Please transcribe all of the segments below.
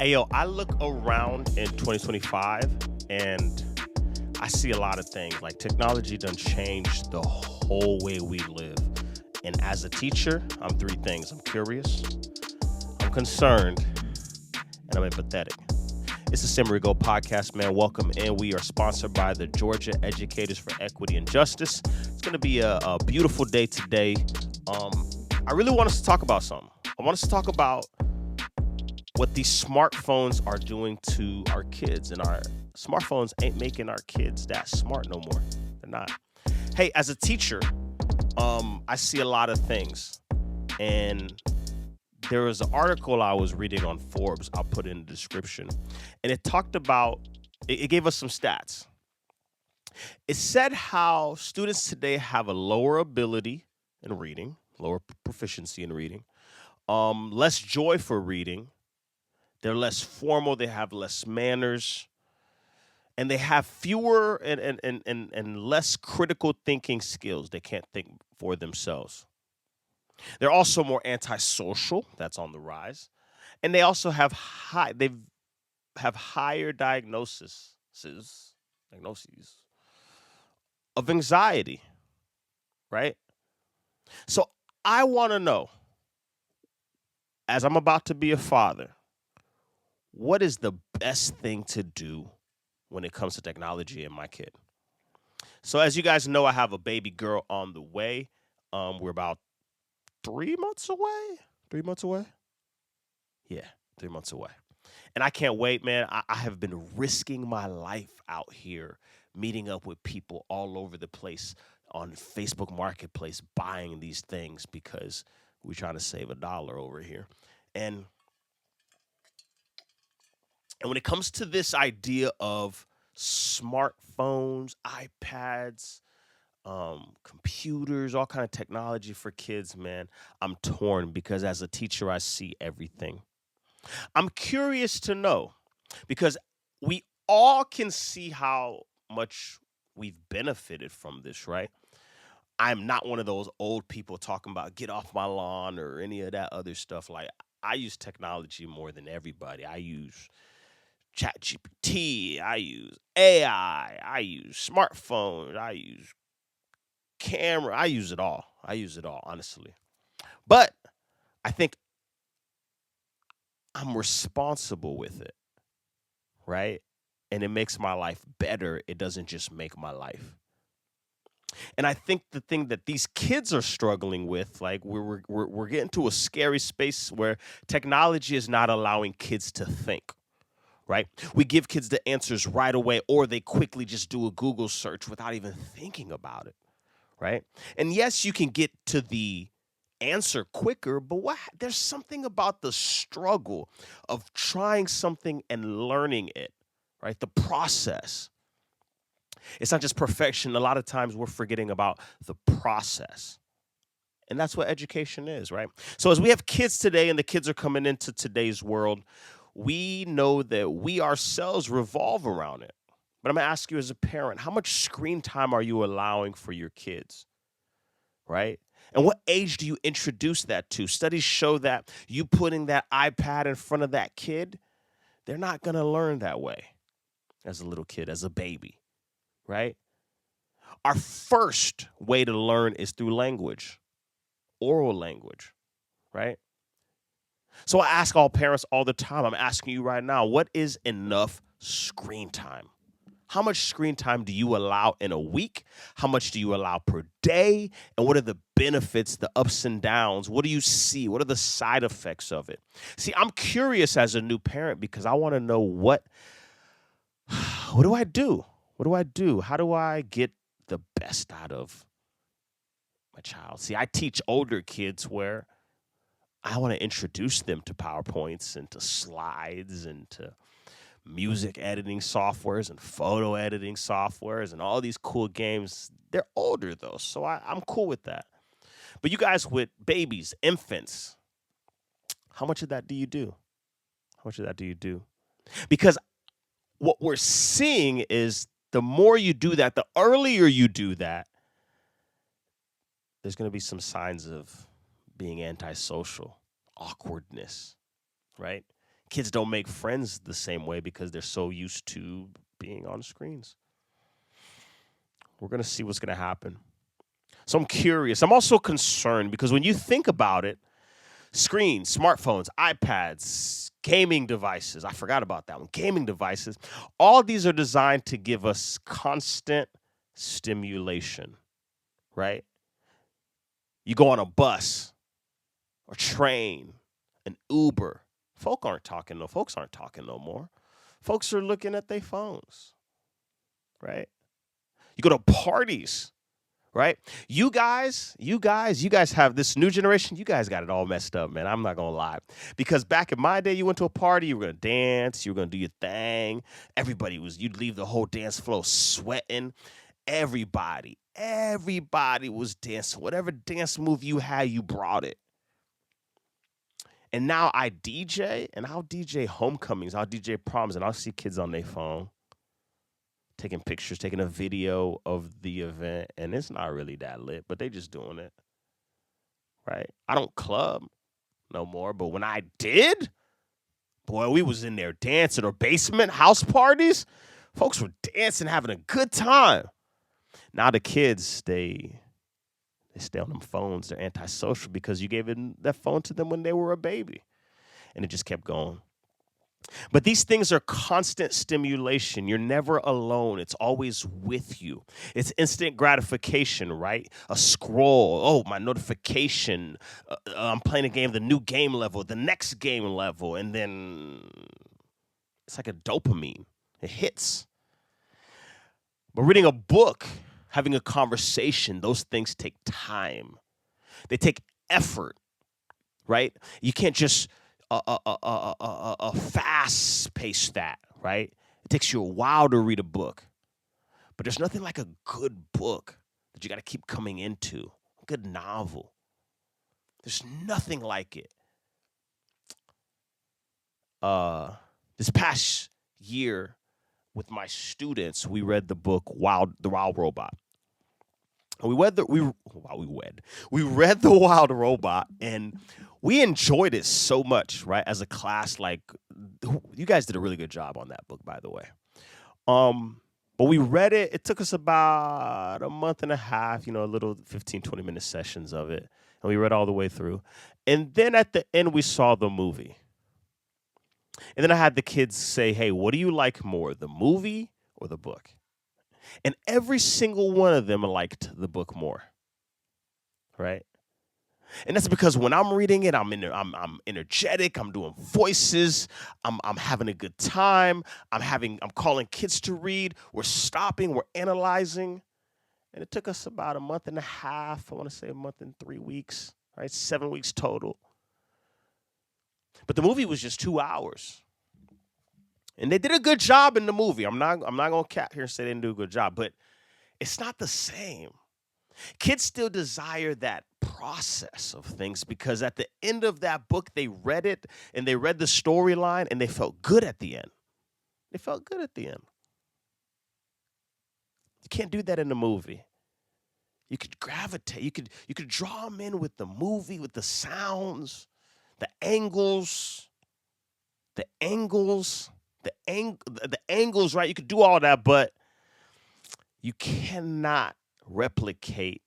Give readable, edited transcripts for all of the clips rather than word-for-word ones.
Hey, yo, I look around in 2025 and I see a lot of things. Like technology done changed the whole way we live. And as a teacher, I'm three things. I'm curious, I'm concerned, and I'm empathetic. It's the Simmer Go podcast, man. Welcome in. We are sponsored by the Georgia Educators for Equity and Justice. It's going to be a beautiful day today. I really want us to talk about something. I want us to talk about what these smartphones are doing to our kids, and our smartphones ain't making our kids that smart no more. They're not. Hey, as a teacher, I see a lot of things, and there was an article I was reading on Forbes. I'll put it in the description, and it talked about. It gave us some stats. It said how students today have a lower ability in reading, lower proficiency in reading, less joy for reading. They're less formal. They have less manners, and they have fewer and less critical thinking skills. They can't think for themselves. They're also more antisocial. That's on the rise, and they also have higher diagnoses of anxiety. Right. So I want to know, as I'm about to be a father, what is the best thing to do when it comes to technology and my kid? So as you guys know, I have a baby girl on the way. We're about 3 months away. 3 months away? Yeah, 3 months away. And I can't wait, man. I have been risking my life out here, meeting up with people all over the place on Facebook Marketplace, buying these things because we're trying to save $1 over here. And And when it comes to this idea of smartphones, iPads, computers, all kind of technology for kids, man, I'm torn because as a teacher, I see everything. I'm curious to know because we all can see how much we've benefited from this, right? I'm not one of those old people talking about get off my lawn or any of that other stuff. Like I use technology more than everybody. I use ChatGPT, I use AI, I use smartphones, I use camera, I use it all. I use it all, honestly. But I think I'm responsible with it, right? And it makes my life better. It doesn't just make my life. And I think the thing that these kids are struggling with, like we're getting to a scary space where technology is not allowing kids to think, right? We give kids the answers right away, or they quickly just do a Google search without even thinking about it, right? And yes, you can get to the answer quicker, but there's something about the struggle of trying something and learning it, right? The process. It's not just perfection. A lot of times we're forgetting about the process. And that's what education is, right? So as we have kids today and the kids are coming into today's world, we know that we ourselves revolve around it. But I'm going to ask you as a parent, how much screen time are you allowing for your kids, right? And what age do you introduce that to? Studies show that you putting that iPad in front of that kid, they're not going to learn that way as a little kid, as a baby, right? Our first way to learn is through language, oral language, right? So I ask all parents all the time. I'm asking you right now, what is enough screen time? How much screen time do you allow in a week? How much do you allow per day? And what are the benefits, the ups and downs? What do you see? What are the side effects of it? See, I'm curious as a new parent because I want to know what do I do? What do I do? How do I get the best out of my child? See, I teach older kids where I want to introduce them to PowerPoints and to slides and to music editing softwares and photo editing softwares and all these cool games. They're older though, so I'm cool with that. But you guys with babies, infants, how much of that do you do? How much of that do you do? Because what we're seeing is the more you do that, the earlier you do that, there's going to be some signs of being antisocial, awkwardness, right? Kids don't make friends the same way because they're so used to being on screens. We're going to see what's going to happen. So I'm curious. I'm also concerned because when you think about it, screens, smartphones, iPads, gaming devices, I forgot about that one, gaming devices, all these are designed to give us constant stimulation, right? You go on a bus or train, an Uber. Folks aren't talking no more. Folks are looking at their phones, right? You go to parties, right? You guys have this new generation. You guys got it all messed up, man. I'm not gonna lie, because back in my day, you went to a party, you were gonna dance, you were gonna do your thing. You'd leave the whole dance floor sweating. Everybody was dancing. Whatever dance move you had, you brought it. And now I DJ, and I'll DJ homecomings, I'll DJ proms, and I'll see kids on their phone taking pictures, taking a video of the event, and it's not really that lit, but they just doing it, right? I don't club no more, but when I did, boy, we was in there dancing, or basement house parties. Folks were dancing, having a good time. Now the kids, they stay on them phones. They're antisocial because you gave that phone to them when they were a baby. And it just kept going. But these things are constant stimulation. You're never alone. It's always with you. It's instant gratification, right? A scroll. Oh, my notification. I'm playing a game, the new game level, the next game level. And then it's like a dopamine. It hits. But reading a book, having a conversation, those things take time. They take effort, right? You can't just fast pace that, right? It takes you a while to read a book. But there's nothing like a good book that you got to keep coming into. A good novel. There's nothing like it. This past year with my students, we read the book The Wild Robot. We read The Wild Robot, and we enjoyed it so much, right? As a class, like, you guys did a really good job on that book, by the way. But we read it. It took us about a month and a half, a little 15, 20-minute sessions of it. And we read all the way through. And then at the end, we saw the movie. And then I had the kids say, hey, what do you like more, the movie or the book? And every single one of them liked the book more, right? And that's because when I'm reading it, I'm energetic. I'm doing voices. I'm having a good time. I'm calling kids to read. We're stopping. We're analyzing. And it took us about a month and a half. I want to say a month and 3 weeks, right? 7 weeks total. But the movie was just 2 hours. And they did a good job in the movie. I'm not gonna cap here and say they didn't do a good job, but it's not the same. Kids still desire that process of things because at the end of that book, they read it and they read the storyline and they felt good at the end. They felt good at the end. You can't do that in the movie. You could gravitate. You could draw them in with the movie, with the sounds, the angles, right? You could do all that, but you cannot replicate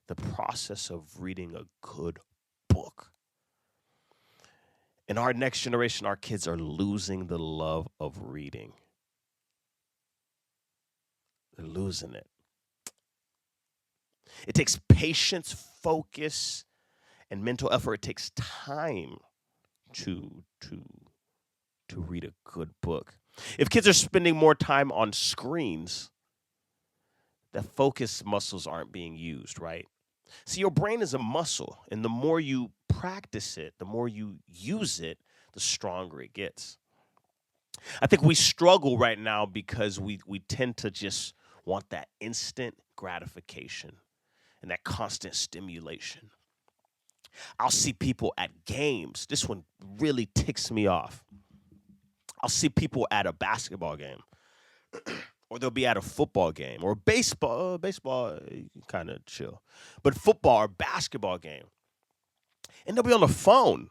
the process of reading a good book. In our next generation, our kids are losing the love of reading. They're losing it. It takes patience, focus, and mental effort. It takes time to read a good book. If kids are spending more time on screens, the focus muscles aren't being used, right? See, your brain is a muscle, and the more you practice it, the more you use it, the stronger it gets. I think we struggle right now because we tend to just want that instant gratification and that constant stimulation. I'll see people at games. This one really ticks me off. I'll see people at a basketball game, or they'll be at a football game, or baseball. Baseball, kind of chill, but football or basketball game, and they'll be on the phone.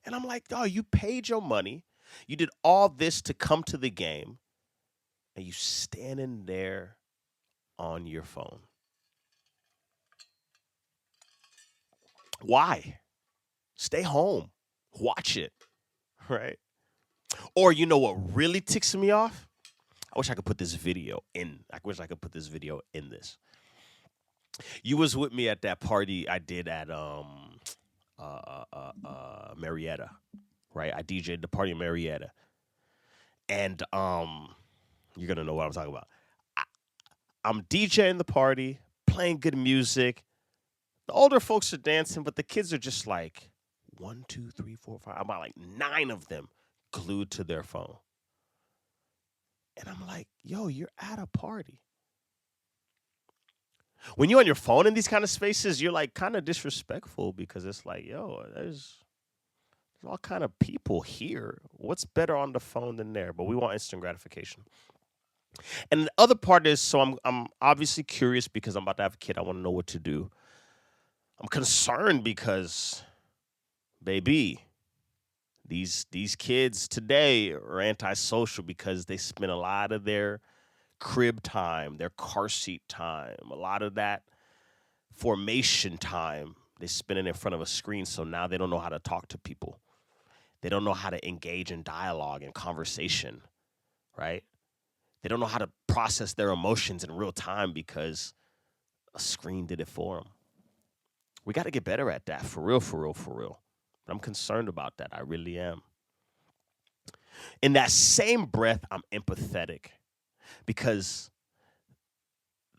And I'm like, oh, you paid your money. You did all this to come to the game, and you standing there on your phone. Why? Stay home. Watch it, right? Or you know what really ticks me off? I wish I could put this video in. I wish I could put this video in this. You was with me at that party I did at Marietta, right? I DJ'd the party in Marietta, and you're gonna know what I'm talking about. I, I'm DJing the party, playing good music. The older folks are dancing, but the kids are just like one, two, three, four, five. About like nine of them glued to their phone, and I'm like, "Yo, you're at a party." When you're on your phone in these kind of spaces, you're like kind of disrespectful because it's like, yo, there's all kind of people here. What's better on the phone than there? But we want instant gratification. And the other part is, so I'm obviously curious because I'm about to have a kid. I want to know what to do. I'm concerned because, baby, these kids today are antisocial because they spend a lot of their crib time, their car seat time, a lot of that formation time they spend it in front of a screen. So now they don't know how to talk to people. They don't know how to engage in dialogue and conversation, right? They don't know how to process their emotions in real time because a screen did it for them. We got to get better at that, for real, for real, for real. I'm concerned about that. I really am. In that same breath, I'm empathetic because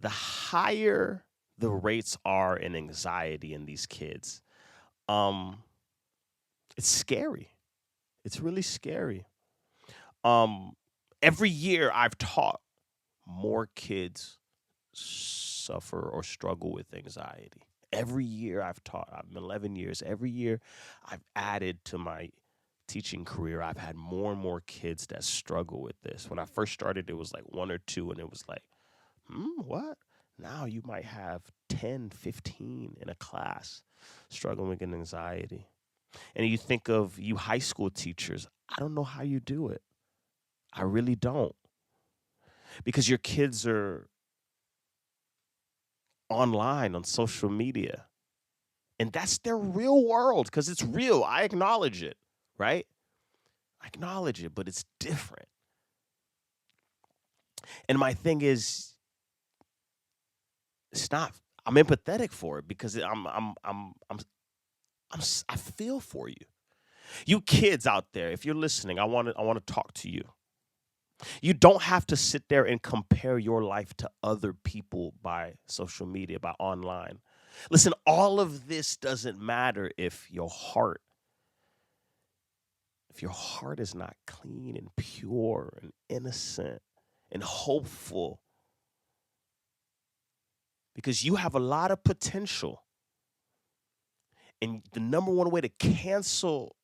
the higher the rates are in anxiety in these kids, um, it's scary. It's really scary. Um, every year I've taught more kids suffer or struggle with anxiety. Every year I've taught, I've been 11 years. Every year I've added to my teaching career, I've had more and more kids that struggle with this. When I first started, it was like one or two, and it was like, what? Now you might have 10, 15 in a class struggling with anxiety. And you think of you high school teachers, I don't know how you do it. I really don't. Because your kids are online on social media. And that's their real world because it's real. I acknowledge it, right? I acknowledge it, but it's different. And my thing is, it's not. I'm empathetic for it because I feel for you. You kids out there, if you're listening, I want to talk to you. You don't have to sit there and compare your life to other people by social media, by online. Listen, all of this doesn't matter if your heart is not clean and pure and innocent and hopeful, because you have a lot of potential. And the number one way to cancel,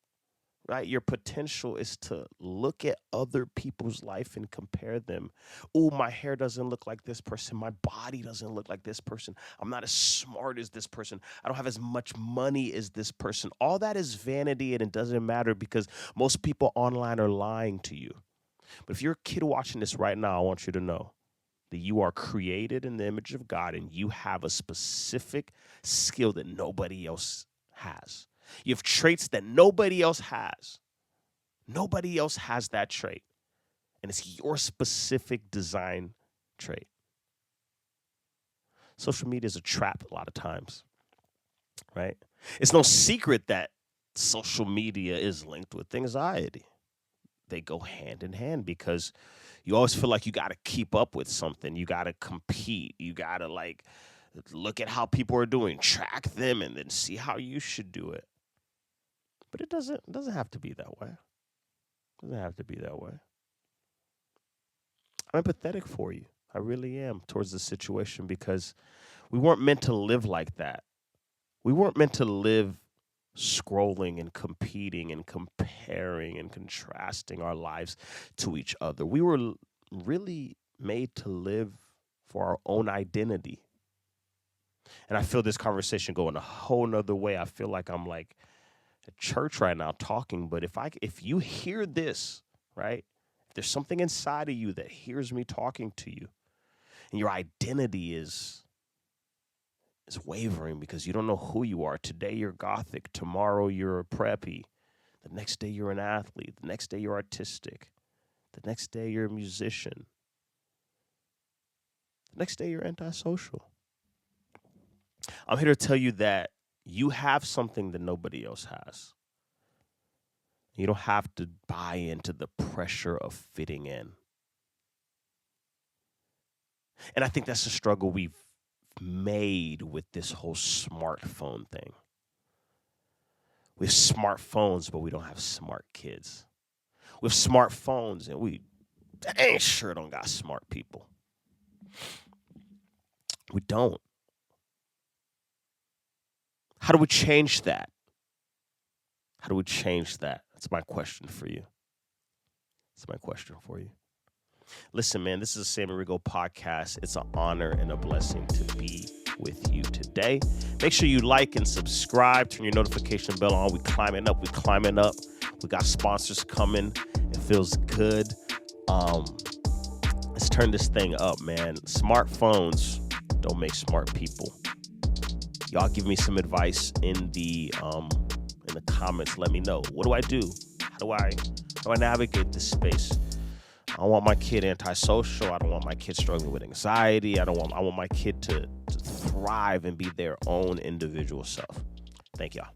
right, your potential is to look at other people's life and compare them. Oh, my hair doesn't look like this person. My body doesn't look like this person. I'm not as smart as this person. I don't have as much money as this person. All that is vanity, and it doesn't matter because most people online are lying to you. But if you're a kid watching this right now, I want you to know that you are created in the image of God and you have a specific skill that nobody else has. You have traits that nobody else has. Nobody else has that trait. And it's your specific design trait. Social media is a trap a lot of times, right? It's no secret that social media is linked with anxiety. They go hand in hand because you always feel like you got to keep up with something. You got to compete. You got to like look at how people are doing, track them, and then see how you should do it. But it doesn't have to be that way. It doesn't have to be that way. I'm empathetic for you. I really am towards the situation because we weren't meant to live like that. We weren't meant to live scrolling and competing and comparing and contrasting our lives to each other. We were really made to live for our own identity. And I feel this conversation going a whole nother way. I feel like I'm like at church right now talking, but if you hear this, right? If there's something inside of you that hears me talking to you, and your identity is wavering because you don't know who you are. Today you're gothic, tomorrow you're a preppy, the next day you're an athlete, the next day you're artistic, the next day you're a musician, the next day you're antisocial. I'm here to tell you that you have something that nobody else has. You don't have to buy into the pressure of fitting in. And I think that's the struggle we've made with this whole smartphone thing. We have smartphones, but we don't have smart kids. We have smartphones, and we dang sure don't got smart people. We don't. How do we change that? How do we change that? That's my question for you. That's my question for you. Listen, man, this is a Sammy Rigo podcast. It's an honor and a blessing to be with you today. Make sure you like and subscribe. Turn your notification bell on. We climbing up. We got sponsors coming. It feels good. Let's turn this thing up, man. Smartphones don't make smart people. Y'all give me some advice in the comments. Let me know. What do I do? How do I navigate this space? I don't want my kid antisocial. I don't want my kid struggling with anxiety. I want my kid to thrive and be their own individual self. Thank y'all.